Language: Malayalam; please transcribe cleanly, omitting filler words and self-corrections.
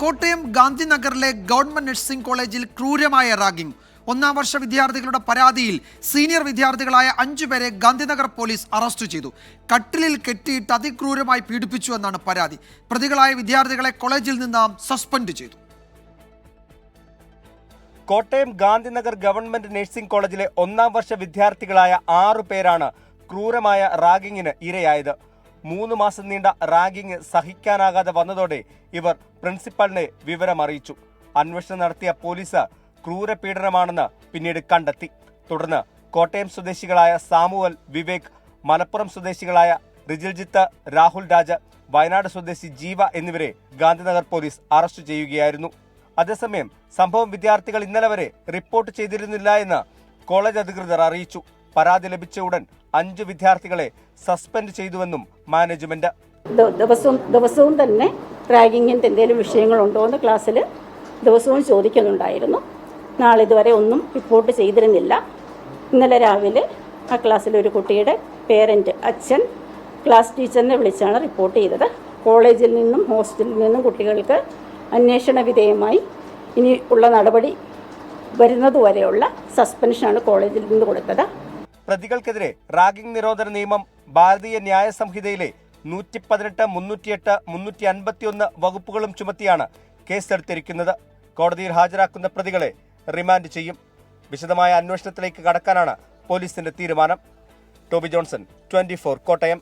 കോട്ടയം ഗാന്ധിനഗറിലെ ഗവൺമെന്റ് നഴ്സിംഗ് കോളേജിൽ ക്രൂരമായ റാഗിംഗ്. ഒന്നാം വർഷ വിദ്യാർത്ഥികളുടെ പരാതിയിൽ സീനിയർ വിദ്യാർത്ഥികളായ 5 പേരെ ഗാന്ധിനഗർ പോലീസ് അറസ്റ്റ് ചെയ്തു. കട്ടിലിൽ കെട്ടിയിട്ട് അതിക്രൂരമായി പീഡിപ്പിച്ചുവെന്നാണ് പരാതി. പ്രതികളായ വിദ്യാർത്ഥികളെ കോളേജിൽ നിന്ന് സസ്പെൻഡ് ചെയ്തു. കോട്ടയം ഗാന്ധിനഗർ ഗവൺമെന്റ് നഴ്സിംഗ് കോളേജിലെ ഒന്നാം വർഷ വിദ്യാർത്ഥികളായ 6 പേരാണ് ക്രൂരമായ റാഗിങ്ങിന് ഇരയായത്. 3 മാസം നീണ്ട റാഗിങ് സഹിക്കാനാകാതെ വന്നതോടെ ഇവർ പ്രിൻസിപ്പലിനെ വിവരമറിയിച്ചു. അന്വേഷണം നടത്തിയ പോലീസ് ക്രൂരപീഡനമാണെന്ന് പിന്നീട് കണ്ടെത്തി. തുടർന്ന് കോട്ടയം സ്വദേശികളായ സാമുവൽ, വിവേക്, മലപ്പുറം സ്വദേശികളായ റിജിൽജിത്ത്, രാഹുൽ രാജ്, വയനാട് സ്വദേശി ജീവ എന്നിവരെ ഗാന്ധിനഗർ പോലീസ് അറസ്റ്റ് ചെയ്യുകയായിരുന്നു. അതേസമയം സംഭവം വിദ്യാർത്ഥികൾ ഇന്നലെ വരെ റിപ്പോർട്ട് ചെയ്തിരുന്നില്ല എന്ന് കോളേജ് അധികൃതർ അറിയിച്ചു. പരാതി ലഭിച്ച ഉടൻ 5 വിദ്യാർത്ഥികളെ സസ്പെൻഡ് ചെയ്തുവെന്നും മാനേജ്മെന്റ്. ദിവസവും തന്നെ റാഗിങ്ങിന്റെ എന്തെങ്കിലും വിഷയങ്ങളുണ്ടോ എന്ന് ക്ലാസ്സിൽ ദിവസവും ചോദിക്കുന്നുണ്ടായിരുന്നു. നാളിതുവരെ ഒന്നും റിപ്പോർട്ട് ചെയ്തിരുന്നില്ല. ഇന്നലെ രാവിലെ ആ ക്ലാസ്സിലെ ഒരു കുട്ടിയുടെ പേരന്റ്, അച്ഛൻ, ക്ലാസ് ടീച്ചറിനെ വിളിച്ചാണ് റിപ്പോർട്ട് ചെയ്തത്. കോളേജിൽ നിന്നും ഹോസ്റ്റലിൽ നിന്നും കുട്ടികൾക്ക് അന്വേഷണ വിധേയമായി ഇനി ഉള്ള നടപടി വരുന്നതുവരെയുള്ള സസ്പെൻഷനാണ് കോളേജിൽ നിന്ന് കൊടുത്തത്. പ്രതികൾക്കെതിരെ റാഗിംഗ് നിരോധന നിയമം ഭാരതീയ ന്യായ സംഹിതയിലെ 118, 308, 351 വകുപ്പുകളും ചുമത്തിയാണ് കേസെടുത്തിരിക്കുന്നത്. കോടതിയിൽ ഹാജരാക്കുന്ന പ്രതികളെ റിമാൻഡ് ചെയ്യും. വിശദമായ അന്വേഷണത്തിലേക്ക് കടക്കാനാണ് പോലീസിന്റെ തീരുമാനം. Toby Johnson, 24 Kottayam.